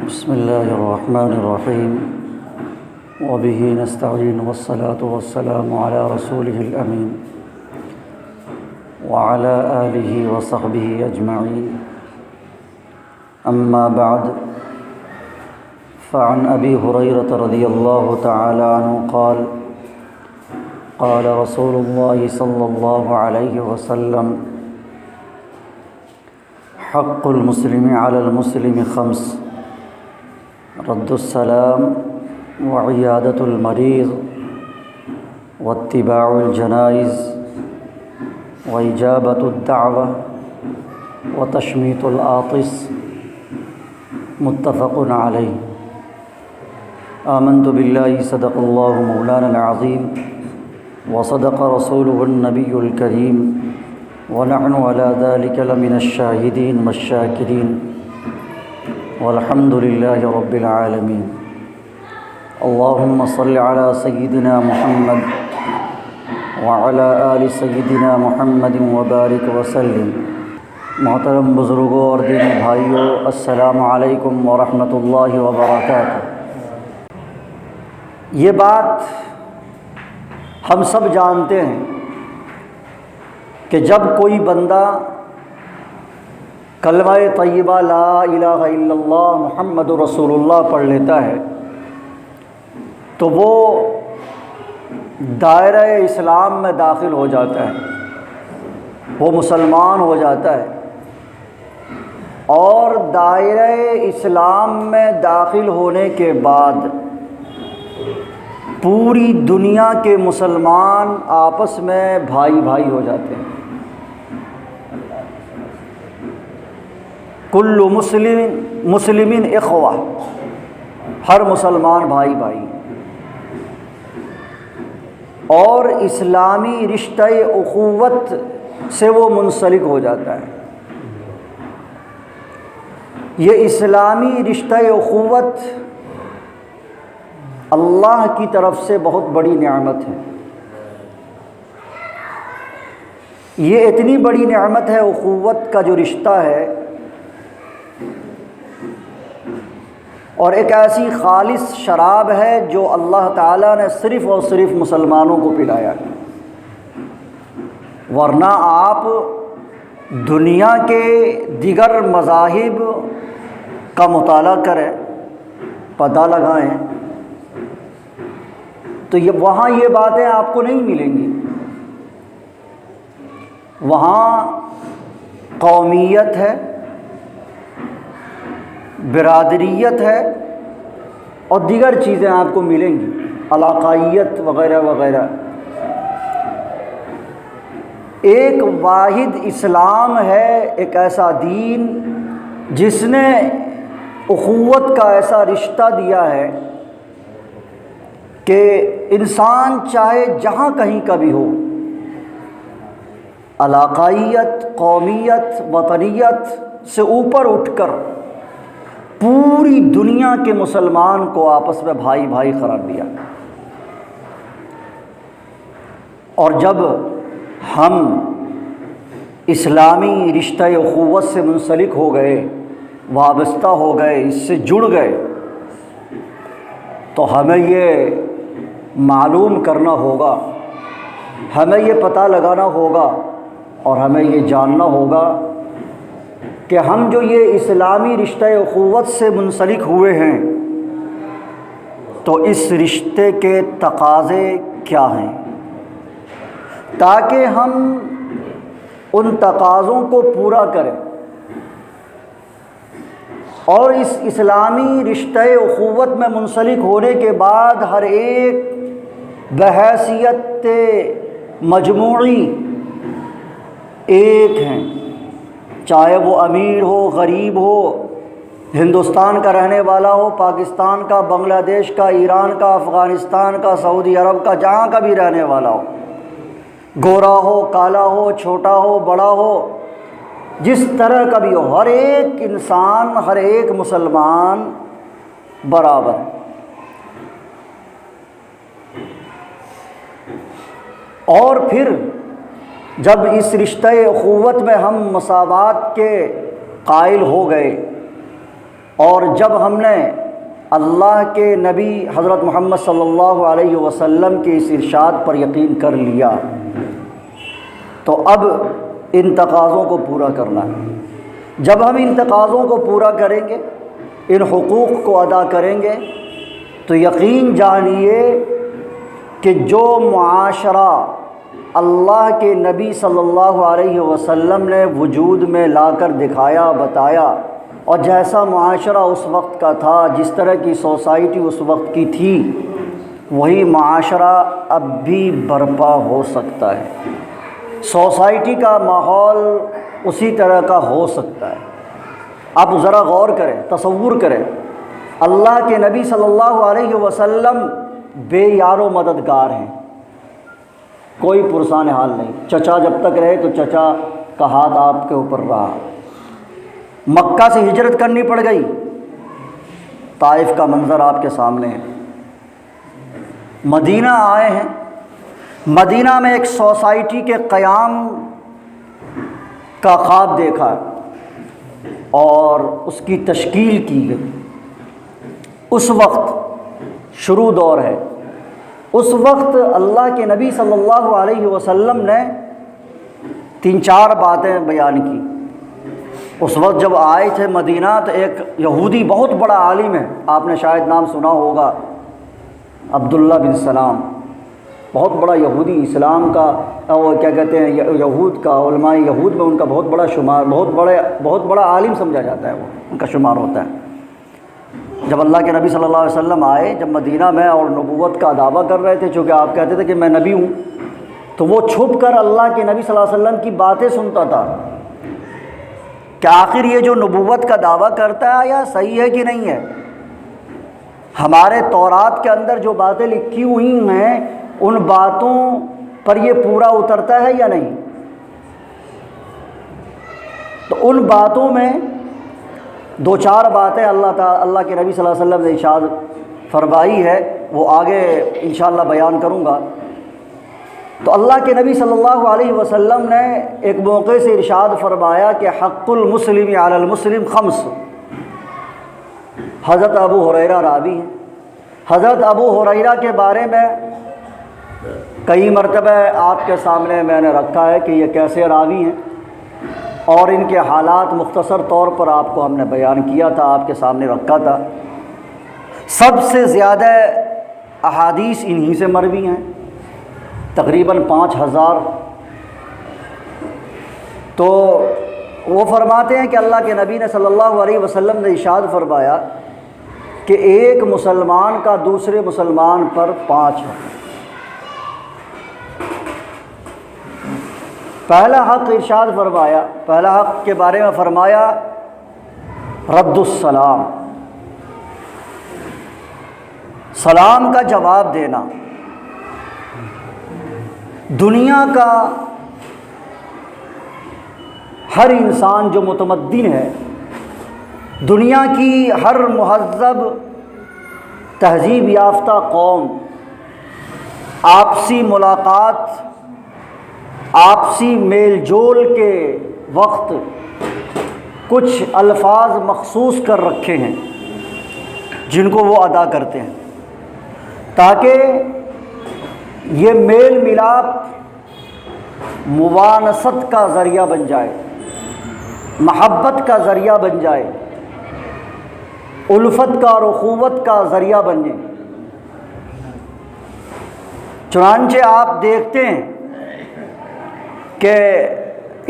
بسم الله الرحمن الرحيم وبه نستعين والصلاة والسلام على رسوله الأمين وعلى آله وصحبه أجمعين أما بعد فعن أبي هريرة رضي الله تعالى عنه قال قال رسول الله صلى الله عليه وسلم حق المسلم على المسلم خمس رد السلام وعيادة المريض واتباع الجنائز وإجابة الدعوة وتشميت العاطس متفق عليه آمنت بالله صدق الله مولانا العظيم وصدق رسوله النبي الكريم ونحن على ذلك لمن الشاهدين والشاكرين والحمد لله رب العالمين اللهم صل على سيدنا محمد وعلى آل سيدنا محمد وبارك وسلم۔ محترم بزرگوں اور دینی بھائیوں، السلام علیکم ورحمۃ اللہ وبرکاتہ۔ یہ بات ہم سب جانتے ہیں کہ جب کوئی بندہ کلمہ طیبہ لا الہ الا اللہ محمد رسول اللہ پڑھ لیتا ہے تو وہ دائرہ اسلام میں داخل ہو جاتا ہے، وہ مسلمان ہو جاتا ہے، اور دائرہ اسلام میں داخل ہونے کے بعد پوری دنیا کے مسلمان آپس میں بھائی بھائی ہو جاتے ہیں۔ کل مسلم اخوہ، ہر مسلمان بھائی بھائی، اور اسلامی رشتہ اخوت سے وہ منسلک ہو جاتا ہے۔ یہ اسلامی رشتہ اخوت اللہ کی طرف سے بہت بڑی نعمت ہے۔ یہ اتنی بڑی نعمت ہے، اخوت کا جو رشتہ ہے، اور ایک ایسی خالص شراب ہے جو اللہ تعالیٰ نے صرف اور صرف مسلمانوں کو پلایا ہے۔ ورنہ آپ دنیا کے دیگر مذاہب کا مطالعہ کریں، پتہ لگائیں، تو وہاں یہ باتیں آپ کو نہیں ملیں گی۔ وہاں قومیت ہے، برادریت ہے، اور دیگر چیزیں آپ کو ملیں گی، علاقائیت وغیرہ وغیرہ۔ ایک واحد اسلام ہے، ایک ایسا دین جس نے اخوت کا ایسا رشتہ دیا ہے کہ انسان چاہے جہاں کہیں کا بھی ہو، علاقائیت، قومیت، وطنیت سے اوپر اٹھ کر پوری دنیا کے مسلمان کو آپس میں بھائی بھائی قرار دیا۔ اور جب ہم اسلامی رشتہ اخوت سے منسلک ہو گئے، وابستہ ہو گئے، اس سے جڑ گئے، تو ہمیں یہ معلوم کرنا ہوگا، ہمیں یہ پتہ لگانا ہوگا، اور ہمیں یہ جاننا ہوگا کہ ہم جو یہ اسلامی رشتہ اخوت سے منسلک ہوئے ہیں، تو اس رشتے کے تقاضے کیا ہیں، تاکہ ہم ان تقاضوں کو پورا کریں، اور اس اسلامی رشتہ اخوت میں منسلک ہونے کے بعد ہر ایک بحیثیت مجموعی ایک ہیں، چاہے وہ امیر ہو، غریب ہو، ہندوستان کا رہنے والا ہو، پاکستان کا، بنگلہ دیش کا، ایران کا، افغانستان کا، سعودی عرب کا، جہاں کا بھی رہنے والا ہو، گورا ہو، کالا ہو، چھوٹا ہو، بڑا ہو، جس طرح کا بھی ہو، ہر ایک انسان، ہر ایک مسلمان برابر ہے۔ اور پھر جب اس رشتہ اخوت میں ہم مساوات کے قائل ہو گئے، اور جب ہم نے اللہ کے نبی حضرت محمد صلی اللہ علیہ وسلم کے اس ارشاد پر یقین کر لیا تو اب ان تقاضوں کو پورا کرنا ہے۔ جب ہم ان تقاضوں کو پورا کریں گے، ان حقوق کو ادا کریں گے، تو یقین جانیے کہ جو معاشرہ اللہ کے نبی صلی اللہ علیہ وسلم نے وجود میں لا کر دکھایا، بتایا، اور جیسا معاشرہ اس وقت کا تھا، جس طرح کی سوسائٹی اس وقت کی تھی، وہی معاشرہ اب بھی برپا ہو سکتا ہے۔ سوسائٹی کا ماحول اسی طرح کا ہو سکتا ہے۔ آپ ذرا غور کریں، تصور کریں، اللہ کے نبی صلی اللہ علیہ وسلم بے یار و مددگار ہیں، کوئی پرسان حال نہیں۔ چچا جب تک رہے تو چچا کا ہاتھ آپ کے اوپر رہا۔ مکہ سے ہجرت کرنی پڑ گئی، طائف کا منظر آپ کے سامنے ہے۔ مدینہ آئے ہیں، مدینہ میں ایک سوسائٹی کے قیام کا خواب دیکھا اور اس کی تشکیل کی گئی۔ اس وقت شروع دور ہے، اس وقت اللہ کے نبی صلی اللہ علیہ وسلم نے 3-4 باتیں بیان کی۔ اس وقت جب آئے تھے مدینہ تو ایک یہودی بہت بڑا عالم ہے، آپ نے شاید نام سنا ہوگا، عبداللہ بن سلام، بہت بڑا یہودی، اسلام کا وہ کیا کہتے ہیں یہود کا، علماء یہود میں ان کا بہت بڑا شمار، بہت بڑا عالم سمجھا جاتا ہے، وہ ان کا شمار ہوتا ہے۔ جب اللہ کے نبی صلی اللہ علیہ وسلم آئے، جب مدینہ میں، اور نبوت کا دعویٰ کر رہے تھے، چونکہ آپ کہتے تھے کہ میں نبی ہوں، تو وہ چھپ کر اللہ کے نبی صلی اللہ علیہ وسلم کی باتیں سنتا تھا کہ آخر یہ جو نبوت کا دعویٰ کرتا ہے یا صحیح ہے کہ نہیں ہے، ہمارے تورات کے اندر جو باتیں لکھی ہوئی ہیں ان باتوں پر یہ پورا اترتا ہے یا نہیں۔ تو ان باتوں میں 2-4 باتیں اللہ کے نبی صلی اللہ علیہ وسلم نے ارشاد فرمائی ہے، وہ آگے انشاءاللہ بیان کروں گا۔ تو اللہ کے نبی صلی اللہ علیہ وسلم نے ایک موقع سے ارشاد فرمایا کہ حق المسلم علی المسلم 5۔ حضرت ابو ہریرہ راوی ہیں۔ حضرت ابو ہریرہ کے بارے میں کئی مرتبہ آپ کے سامنے میں نے رکھا ہے کہ یہ کیسے راوی ہیں، اور ان کے حالات مختصر طور پر آپ کو ہم نے بیان کیا تھا، آپ کے سامنے رکھا تھا۔ سب سے زیادہ احادیث انہی سے مروی ہیں، تقریباً 5000۔ تو وہ فرماتے ہیں کہ اللہ کے نبی نے صلی اللہ علیہ وسلم نے ارشاد فرمایا کہ ایک مسلمان کا دوسرے مسلمان پر 5 ہے۔ پہلا حق ارشاد فرمایا، پہلا حق کے بارے میں فرمایا رد السلام، سلام کا جواب دینا۔ دنیا کا ہر انسان جو متمدن ہے، دنیا کی ہر مہذب تہذیب یافتہ قوم، آپسی ملاقات، آپسی میل جول کے وقت کچھ الفاظ مخصوص کر رکھے ہیں جن کو وہ ادا کرتے ہیں، تاکہ یہ میل ملاپ موانست کا ذریعہ بن جائے، محبت کا ذریعہ بن جائے، الفت کا اور اخوت کا ذریعہ بن جائے۔ چنانچہ آپ دیکھتے ہیں کہ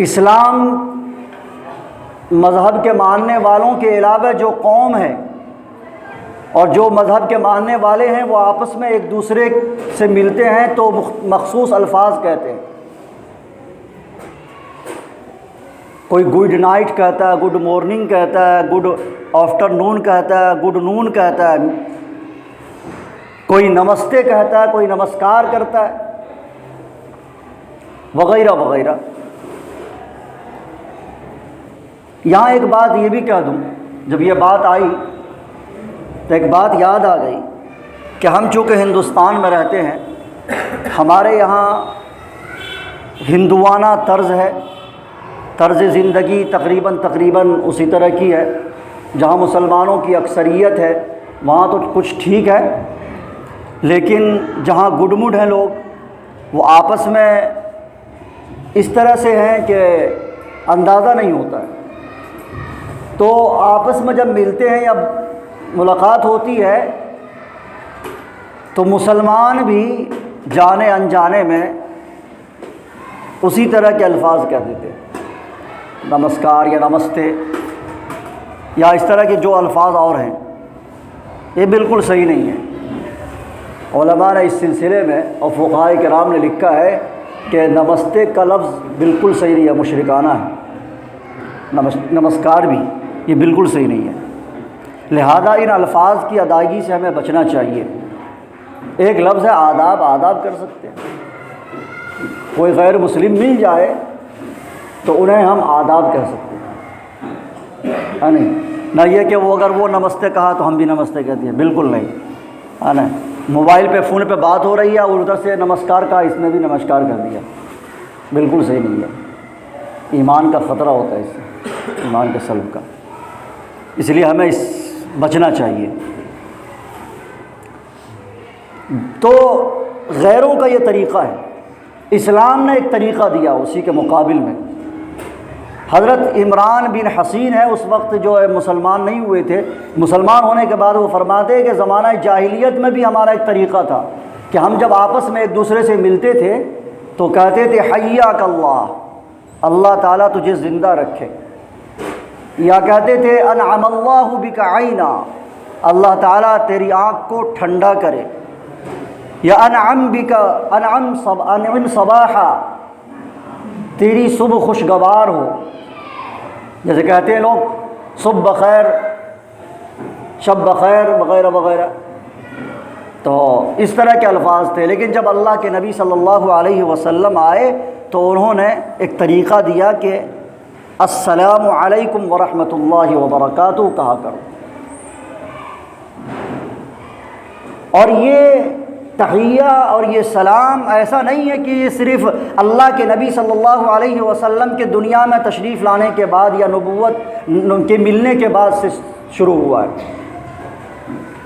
اسلام مذہب کے ماننے والوں کے علاوہ جو قوم ہے اور جو مذہب کے ماننے والے ہیں، وہ آپس میں ایک دوسرے سے ملتے ہیں تو مخصوص الفاظ کہتے ہیں۔ کوئی گڈ نائٹ کہتا ہے، گڈ مارننگ کہتا ہے، گڈ آفٹر نون کہتا ہے، گڈ نون کہتا ہے، کوئی نمستے کہتا ہے، کوئی نمسکار کرتا ہے، وغیرہ وغیرہ۔ یہاں ایک بات یہ بھی کہہ دوں، جب یہ بات آئی تو ایک بات یاد آ گئی کہ ہم چونکہ ہندوستان میں رہتے ہیں، ہمارے یہاں ہندوانہ طرز ہے، طرز زندگی تقریباً اسی طرح کی ہے، جہاں مسلمانوں کی اکثریت ہے وہاں تو کچھ ٹھیک ہے، لیکن جہاں گڈ مڈ ہیں لوگ وہ آپس میں اس طرح سے ہیں کہ اندازہ نہیں ہوتا ہے۔ تو آپس میں جب ملتے ہیں یا ملاقات ہوتی ہے تو مسلمان بھی جانے انجانے میں اسی طرح کے الفاظ کہہ دیتے ہیں، نمسکار یا نمستے یا اس طرح کے جو الفاظ اور ہیں، یہ بالکل صحیح نہیں ہے۔ علماء نے اس سلسلے میں اور فقہاء کرام نے لکھا ہے کہ نمستے کا لفظ بالکل صحیح نہیں ہے، مشرکانہ ہے، نمسکار بھی یہ بالکل صحیح نہیں ہے۔ لہذا ان الفاظ کی ادائیگی سے ہمیں بچنا چاہیے۔ ایک لفظ ہے آداب، آداب کر سکتے ہیں، کوئی غیر مسلم مل جائے تو انہیں ہم آداب کہہ سکتے ہیں، ہے نہیں، نہ یہ کہ وہ اگر وہ نمستے کہا تو ہم بھی نمستے کہتے ہیں، بالکل نہیں، ہے نا۔ موبائل پہ فون پہ بات ہو رہی ہے اور ادھر سے نمسکار کہا، اس نے بھی نمسکار کر دیا، بالکل صحیح نہیں ہے، ایمان کا خطرہ ہوتا ہے اس سے، ایمان کے سلب کا، اس لیے ہمیں اس بچنا چاہیے۔ تو غیروں کا یہ طریقہ ہے، اسلام نے ایک طریقہ دیا اسی کے مقابل میں۔ حضرت عمران بن حسین ہے، اس وقت جو ہے مسلمان نہیں ہوئے تھے، مسلمان ہونے کے بعد وہ فرماتے ہیں کہ زمانہ جاہلیت میں بھی ہمارا ایک طریقہ تھا کہ ہم جب آپس میں ایک دوسرے سے ملتے تھے تو کہتے تھے حیاک اللہ، اللہ تعالیٰ تجھے زندہ رکھے، یا کہتے تھے انعم اللہ بک عینا، اللہ تعالیٰ تیری آنکھ کو ٹھنڈا کرے، یا انعم صباحا، تیری صبح خوشگوار ہو، جیسے کہتے ہیں لوگ صبح بخیر، شب بخیر وغیرہ وغیرہ، تو اس طرح کے الفاظ تھے۔ لیکن جب اللہ کے نبی صلی اللہ علیہ وسلم آئے تو انہوں نے ایک طریقہ دیا کہ السلام علیکم ورحمۃ اللہ وبرکاتہ کہا کرو، اور یہ تحیہ اور یہ سلام ایسا نہیں ہے کہ یہ صرف اللہ کے نبی صلی اللہ علیہ وسلم کے دنیا میں تشریف لانے کے بعد یا نبوت کے ملنے کے بعد سے شروع ہوا ہے۔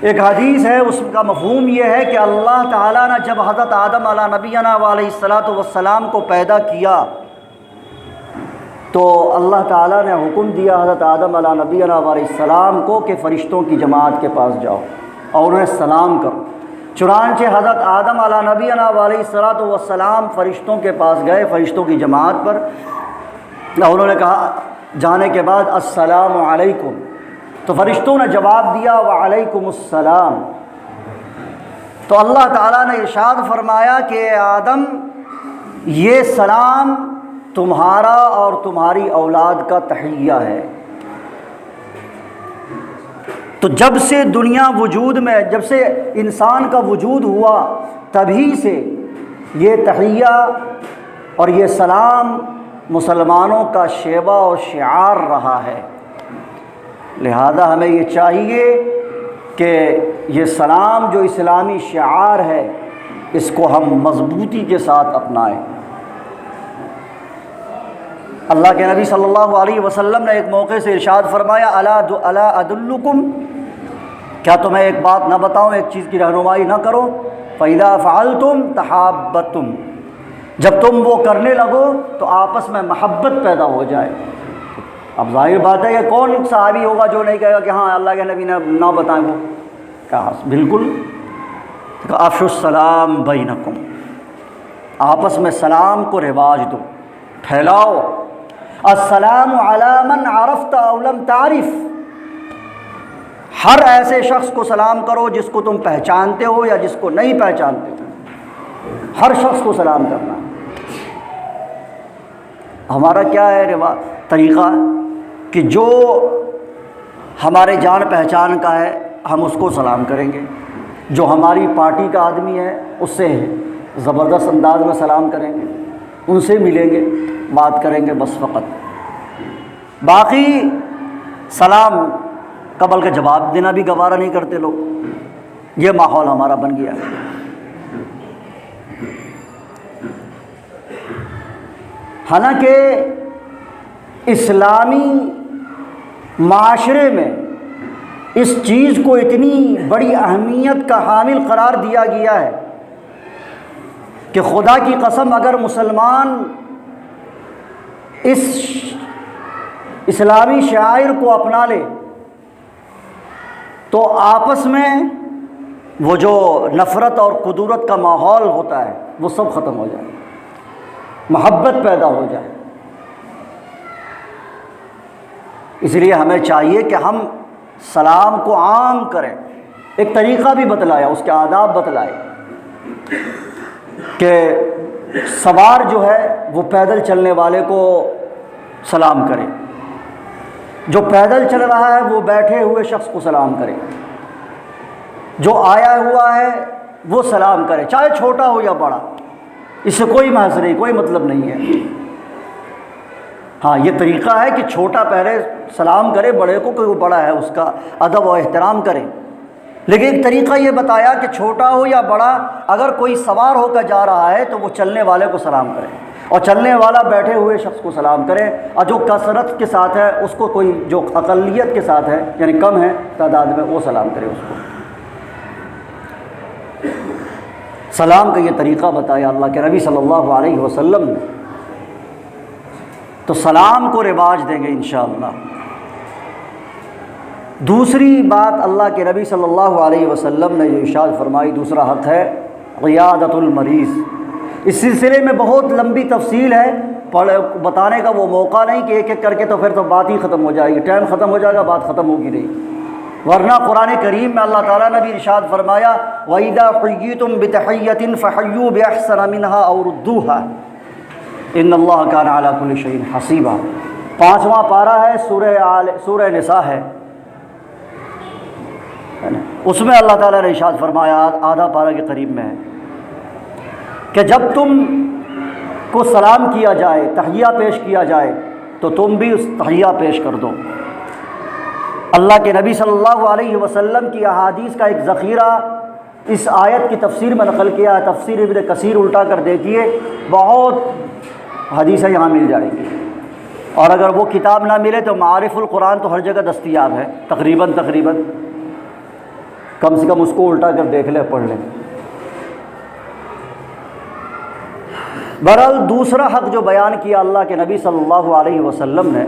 ایک حدیث ہے، اس کا مفہوم یہ ہے کہ اللہ تعالیٰ نے جب حضرت آدم علیہ نبینا علیہ الصلاۃ والسلام کو پیدا کیا تو اللہ تعالیٰ نے حکم دیا حضرت آدم علیہ نبینا علیہ السلام کو کہ فرشتوں کی جماعت کے پاس جاؤ اور انہیں سلام کرو۔ چنانچہ حضرت آدم علیہ نبینا علیہ الصلاۃ والسلام فرشتوں کے پاس گئے، فرشتوں کی جماعت پر، انہوں نے کہا جانے کے بعد السلام علیکم، تو فرشتوں نے جواب دیا وعلیکم السلام۔ تو اللہ تعالیٰ نے ارشاد فرمایا کہ آدم یہ سلام تمہارا اور تمہاری اولاد کا تحیہ ہے۔ تو جب سے دنیا وجود میں، جب سے انسان کا وجود ہوا، تبھی سے یہ تحیہ اور یہ سلام مسلمانوں کا شیوہ اور شعار رہا ہے۔ لہذا ہمیں یہ چاہیے کہ یہ سلام جو اسلامی شعار ہے اس کو ہم مضبوطی کے ساتھ اپنائیں۔ اللہ کے نبی صلی اللہ علیہ وسلم نے ایک موقع سے ارشاد فرمایا الا ادلکم، کیا تمہیں ایک بات نہ بتاؤں، ایک چیز کی رہنمائی نہ کرو، فَإِذَا فَعَلْتُمْ تَحَابَّتُمْ، جب تم وہ کرنے لگو تو آپس میں محبت پیدا ہو جائے۔ اب ظاہر بات ہے کہ کون صحابی ہوگا جو نہیں کہے گا کہ ہاں اللہ کے نبی نے نہ بتائیں، وہ کہا بالکل افشوا السلام بینکم، آپس میں سلام کو رواج دو، پھیلاؤ۔ السلام علی من عرفت او لم تعرف، ہر ایسے شخص کو سلام کرو جس کو تم پہچانتے ہو یا جس کو نہیں پہچانتے ہو، ہر شخص کو سلام کرنا۔ ہمارا کیا ہے طریقہ کہ جو ہمارے جان پہچان کا ہے ہم اس کو سلام کریں گے، جو ہماری پارٹی کا آدمی ہے اس سے زبردست انداز میں سلام کریں گے، ان سے ملیں گے، بات کریں گے، بس فقط۔ باقی سلام قبل کا جواب دینا بھی گوارا نہیں کرتے لوگ، یہ ماحول ہمارا بن گیا ہے۔ حالانکہ اسلامی معاشرے میں اس چیز کو اتنی بڑی اہمیت کا حامل قرار دیا گیا ہے کہ خدا کی قسم اگر مسلمان اس اسلامی شعائر کو اپنا لے تو آپس میں وہ جو نفرت اور کدورت کا ماحول ہوتا ہے وہ سب ختم ہو جائے، محبت پیدا ہو جائے۔ اس لیے ہمیں چاہیے کہ ہم سلام کو عام کریں۔ ایک طریقہ بھی بتلایا، اس کے آداب بتلائے کہ سوار جو ہے وہ پیدل چلنے والے کو سلام کرے، جو پیدل چل رہا ہے وہ بیٹھے ہوئے شخص کو سلام کرے، جو آیا ہوا ہے وہ سلام کرے، چاہے چھوٹا ہو یا بڑا، اس سے کوئی محض نہیں، کوئی مطلب نہیں ہے۔ ہاں یہ طریقہ ہے کہ چھوٹا پہلے سلام کرے بڑے کو، کہ وہ بڑا ہے اس کا ادب و احترام کرے۔ لیکن ایک طریقہ یہ بتایا کہ چھوٹا ہو یا بڑا اگر کوئی سوار ہو کر جا رہا ہے تو وہ چلنے والے کو سلام کرے، اور چلنے والا بیٹھے ہوئے شخص کو سلام کرے، اور جو کثرت کے ساتھ ہے اس کو، کوئی جو اقلیت کے ساتھ ہے یعنی کم ہے تعداد میں، وہ سلام کرے اس کو۔ سلام کا یہ طریقہ بتایا اللہ کے نبی صلی اللہ علیہ وسلم نے، تو سلام کو رواج دیں گے انشاءاللہ۔ دوسری بات اللہ کے نبی صلی اللہ علیہ وسلم نے جو ارشاد فرمائی، دوسرا حق ہے عیادۃ المریض۔ اس سلسلے میں بہت لمبی تفصیل ہے، بتانے کا وہ موقع نہیں کہ ایک ایک کر کے تو پھر تو بات ہی ختم ہو جائے گی، ٹائم ختم ہو جائے گا، بات ختم ہوگی نہیں۔ ورنہ قرآن کریم میں اللہ تعالیٰ نے بھی ارشاد فرمایا وَإِذَا حُيِّيتُم بِتَحِيَّةٍ فَحَيُّوا بِأَحْسَنَ مِنْهَا أَوْ رُدُّوهَا إِنَّ اللَّهَ كَانَ عَلَى كُلِّ شَيْءٍ حَسِيبًا۔ 5واں پارہ ہے، سورہ نساء ہے، اس میں اللہ تعالیٰ نے ارشاد فرمایا، آدھا پارہ کے قریب میں ہے کہ جب تم کو سلام کیا جائے، تحیہ پیش کیا جائے تو تم بھی اس تحیہ پیش کر دو۔ اللہ کے نبی صلی اللہ علیہ وسلم کی احادیث کا ایک ذخیرہ اس آیت کی تفسیر میں نقل کیا ہے، تفسیر ابن کثیر الٹا کر دیکھیے، بہت حدیثیں یہاں مل جائیں گی، اور اگر وہ کتاب نہ ملے تو معارف القرآن تو ہر جگہ دستیاب ہے تقریباً کم سے کم اس کو الٹا کر دیکھ لیں، پڑھ لیں۔ بہرحال دوسرا حق جو بیان کیا اللہ کے نبی صلی اللہ علیہ وسلم نے،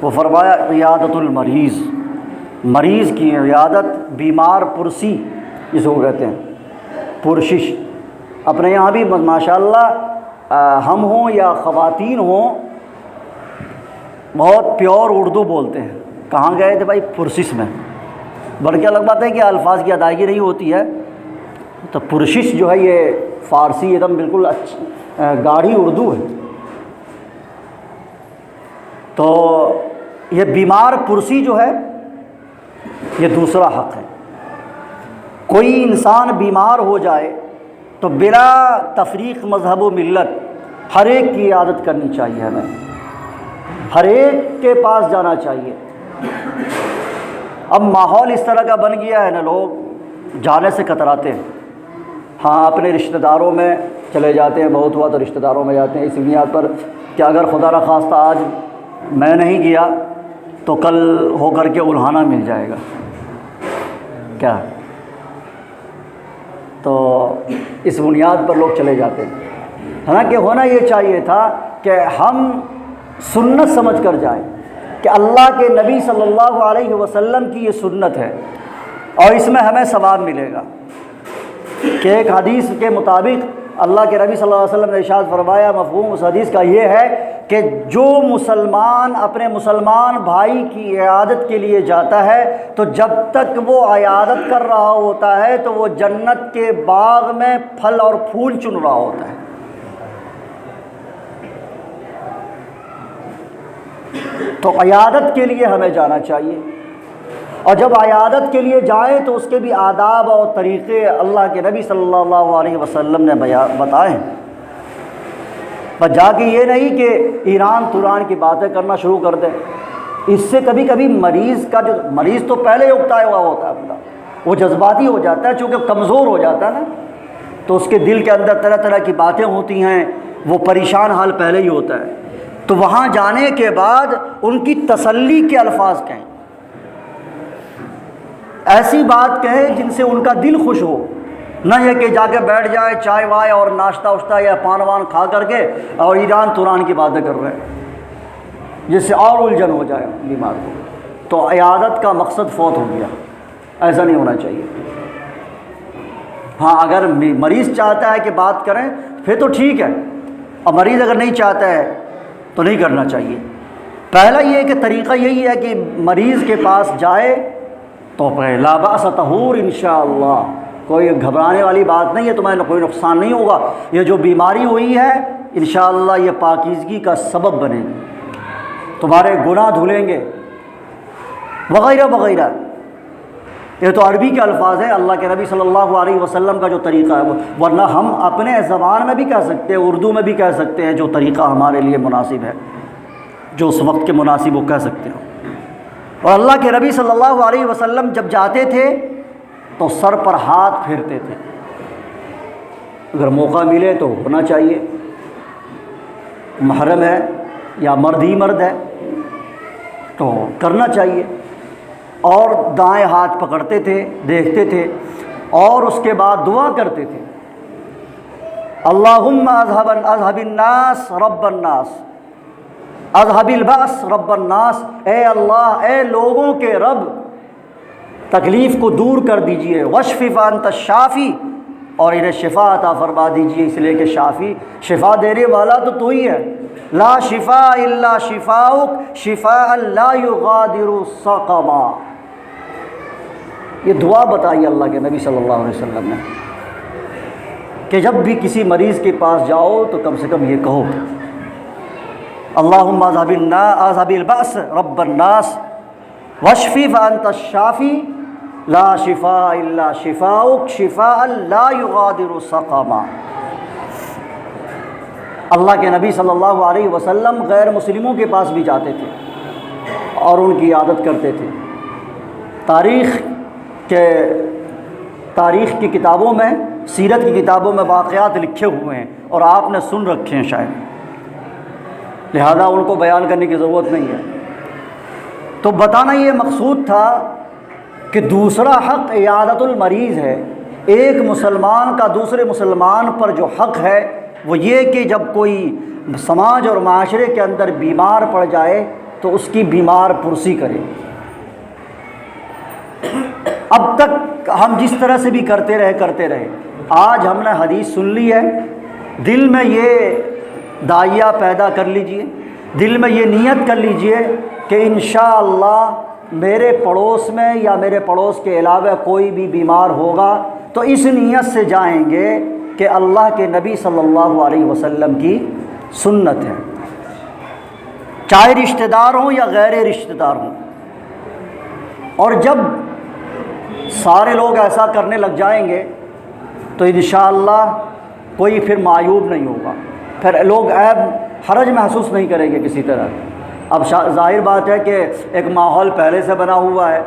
وہ فرمایا عیادۃ المریض، مریض کی عیادت، بیمار پرسی جس کو کہتے ہیں، پرشش۔ اپنے یہاں بھی ماشاءاللہ ہم ہوں یا خواتین ہوں بہت پیور اردو بولتے ہیں۔ کہاں گئے تھے بھائی؟ پرشش میں۔ بلکہ الگ بات ہے کہ الفاظ کی ادائیگی نہیں ہوتی ہے، تو پرشش جو ہے یہ فارسی ایک دم بالکل گاڑھی اردو ہے۔ تو یہ بیمار پرسی جو ہے یہ دوسرا حق ہے۔ کوئی انسان بیمار ہو جائے تو بلا تفریق مذہب و ملت ہر ایک کی عیادت کرنی چاہیے، ہمیں ہر ایک کے پاس جانا چاہیے۔ اب ماحول اس طرح کا بن گیا ہے نا، لوگ جانے سے کتراتے ہیں۔ ہاں اپنے رشتہ داروں میں چلے جاتے ہیں، بہت ہوا تو رشتہ داروں میں جاتے ہیں اس بنیاد پر کہ اگر خدا نخواستہ آج میں نہیں گیا تو کل ہو کر کے الہانہ مل جائے گا کیا، تو اس بنیاد پر لوگ چلے جاتے ہیں۔ حالانکہ ہونا یہ چاہیے تھا کہ ہم سنت سمجھ کر جائیں کہ اللہ کے نبی صلی اللہ علیہ وسلم کی یہ سنت ہے، اور اس میں ہمیں ثواب ملے گا کہ ایک حدیث کے مطابق اللہ کے نبی صلی اللہ علیہ وسلم نے ارشاد فرمایا، مفہوم اس حدیث کا یہ ہے کہ جو مسلمان اپنے مسلمان بھائی کی عیادت کے لیے جاتا ہے تو جب تک وہ عیادت کر رہا ہوتا ہے تو وہ جنت کے باغ میں پھل اور پھول چن رہا ہوتا ہے۔ تو عیادت کے لیے ہمیں جانا چاہیے، اور جب عیادت کے لیے جائیں تو اس کے بھی آداب اور طریقے اللہ کے نبی صلی اللہ علیہ وسلم نے بتائے ہیں۔ بس جا کے یہ نہیں کہ ایران توران کی باتیں کرنا شروع کر دیں، اس سے کبھی کبھی مریض تو پہلے ہی اکتایا ہوا ہوتا ہے اپنا، وہ جذباتی ہو جاتا ہے، چونکہ کمزور ہو جاتا ہے نا، تو اس کے دل کے اندر طرح طرح کی باتیں ہوتی ہیں، وہ پریشان حال پہلے ہی ہوتا ہے۔ تو وہاں جانے کے بعد ان کی تسلی کے الفاظ کہیں، ایسی بات کہیں جن سے ان کا دل خوش ہو، نہ یہ کہ جا کے بیٹھ جائے چائے وائے اور ناشتہ واشتہ یا پان وان کھا کر کے اور ایران توران کی باتیں کر رہے ہیں، جس سے اور الجھن ہو جائے بیمار کو۔ تو عیادت کا مقصد فوت ہو گیا، ایسا نہیں ہونا چاہیے۔ ہاں اگر مریض چاہتا ہے کہ بات کریں پھر تو ٹھیک ہے، اور مریض اگر نہیں چاہتا ہے تو نہیں کرنا چاہیے۔ پہلا یہ کہ طریقہ یہی ہے کہ مریض کے پاس جائے تو لا باس طہور انشاءاللہ، کوئی گھبرانے والی بات نہیں ہے، تمہیں کوئی نقصان نہیں ہوگا، یہ جو بیماری ہوئی ہے انشاءاللہ یہ پاکیزگی کا سبب بنے گی، تمہارے گناہ دھلیں گے وغیرہ وغیرہ۔ یہ تو عربی کے الفاظ ہیں، اللہ کے نبی صلی اللہ علیہ وسلم کا جو طریقہ ہے، ورنہ ہم اپنے زبان میں بھی کہہ سکتے ہیں، اردو میں بھی کہہ سکتے ہیں، جو طریقہ ہمارے لیے مناسب ہے، جو اس وقت کے مناسب وہ کہہ سکتے ہیں۔ اور اللہ کے نبی صلی اللہ علیہ وسلم جب جاتے تھے تو سر پر ہاتھ پھیرتے تھے، اگر موقع ملے تو ہونا چاہیے، محرم ہے یا مرد ہی مرد ہے تو کرنا چاہیے، اور دائیں ہاتھ پکڑتے تھے، دیکھتے تھے، اور اس کے بعد دعا کرتے تھے، اللہم اذہب الناس رب الناس، اذہب الباس رب الناس، اے اللہ، اے لوگوں کے رب، تکلیف کو دور کر دیجئے، واشف فانت الشافی، اور انہیں شفا عطا فرما دیجئے، اس لیے کہ شافی، شفا دینے والا تو ہی ہے، لا شفاء الا شفاؤک شفاء لا یغادر سقما۔ یہ دعا بتائی اللہ کے نبی صلی اللہ علیہ وسلم نے کہ جب بھی کسی مریض کے پاس جاؤ تو کم سے کم یہ کہو، اللہم اذہب الباس رب الناس واشف فانت الشافی لا شفاء الا شفاؤک شفاء لا یغادر سقما۔ اللہ کے نبی صلی اللہ علیہ وسلم غیر مسلموں کے پاس بھی جاتے تھے اور ان کی عادت کرتے تھے۔ تاریخ کی کتابوں میں، سیرت کی کتابوں میں واقعات لکھے ہوئے ہیں اور آپ نے سن رکھے ہیں شاید، لہذا ان کو بیان کرنے کی ضرورت نہیں ہے۔ تو بتانا یہ مقصود تھا کہ دوسرا حق عیادت المریض ہے۔ ایک مسلمان کا دوسرے مسلمان پر جو حق ہے وہ یہ کہ جب کوئی سماج اور معاشرے کے اندر بیمار پڑ جائے تو اس کی بیمار پرسی کرے۔ اب تک ہم جس طرح سے بھی کرتے رہے، آج ہم نے حدیث سن لی ہے، دل میں یہ داعیہ پیدا کر لیجئے، دل میں یہ نیت کر لیجئے کہ انشاءاللہ میرے پڑوس میں یا میرے پڑوس کے علاوہ کوئی بھی بیمار ہوگا تو اس نیت سے جائیں گے کہ اللہ کے نبی صلی اللہ علیہ وسلم کی سنت ہے، چاہے رشتہ دار ہوں یا غیر رشتہ دار ہوں۔ اور جب سارے لوگ ایسا کرنے لگ جائیں گے تو انشاءاللہ کوئی پھر معیوب نہیں ہوگا، پھر لوگ عیب حرج محسوس نہیں کریں گے کسی طرح۔ اب ظاہر بات ہے کہ ایک ماحول پہلے سے بنا ہوا ہے،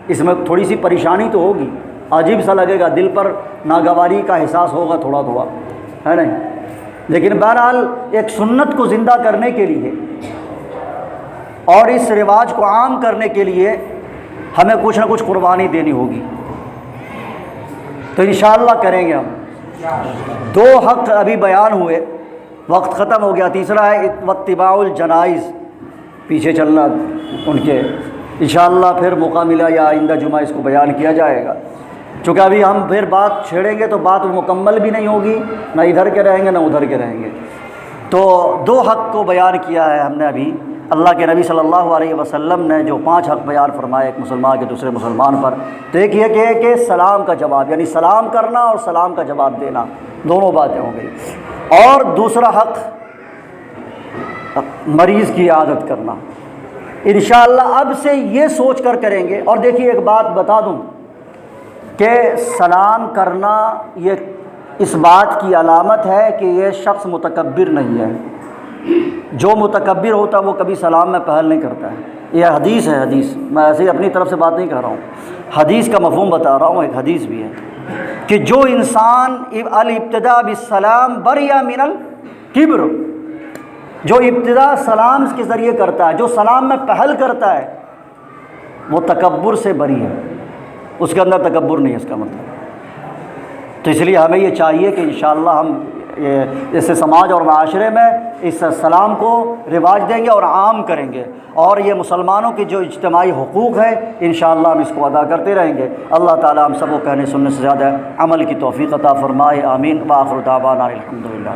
اس میں تھوڑی سی پریشانی تو ہوگی، عجیب سا لگے گا، دل پر ناگواری کا احساس ہوگا تھوڑا تھوڑا، ہے نہیں؟ لیکن بہرحال ایک سنت کو زندہ کرنے کے لیے اور اس رواج کو عام کرنے کے لیے ہمیں کچھ نہ کچھ قربانی دینی ہوگی، تو انشاءاللہ کریں گے ہم۔ دو حق ابھی بیان ہوئے، وقت ختم ہو گیا۔ تیسرا ہے واتباع الجنائز، پیچھے چلنا ان کے، انشاءاللہ پھر موقع ملا یا آئندہ جمعہ اس کو بیان کیا جائے گا، چونکہ ابھی ہم پھر بات چھیڑیں گے تو بات مکمل بھی نہیں ہوگی، نہ ادھر کے رہیں گے نہ ادھر کے رہیں گے۔ تو دو حق کو بیان کیا ہے ہم نے ابھی۔ اللہ کے نبی صلی اللہ علیہ وسلم نے جو 5 حق بیان فرمائے ایک مسلمان کے دوسرے مسلمان پر، تو ایک یہ کہ سلام کا جواب، یعنی سلام کرنا اور سلام کا جواب دینا، دونوں باتیں ہو گئی۔ اور دوسرا حق مریض کی عادت کرنا، انشاءاللہ اب سے یہ سوچ کر کریں گے۔ اور دیکھیے ایک بات بتا دوں کہ سلام کرنا یہ اس بات کی علامت ہے کہ یہ شخص متکبر نہیں ہے۔ جو متکبر ہوتا ہے وہ کبھی سلام میں پہل نہیں کرتا ہے، یہ حدیث ہے، حدیث، میں ایسے ہی اپنی طرف سے بات نہیں کر رہا ہوں، حدیث کا مفہوم بتا رہا ہوں، ایک حدیث بھی ہے کہ جو انسان الابتداء بالسلام بری من الکبر، جو ابتدا سلام کے ذریعے کرتا ہے، جو سلام میں پہل کرتا ہے، وہ تکبر سے بری ہے۔ اس کے اندر تکبر نہیں ہے اس کا مطلب۔ تو اس لیے ہمیں یہ چاہیے کہ انشاءاللہ ہم اس سماج اور معاشرے میں اس سلام کو رواج دیں گے اور عام کریں گے، اور یہ مسلمانوں کی جو اجتماعی حقوق ہے انشاءاللہ ہم اس کو ادا کرتے رہیں گے۔ اللہ تعالی ہم سب کو کہنے سننے سے زیادہ عمل کی توفیق عطا فرمائے، آمین۔ وآخر دعوانا الحمدللہ۔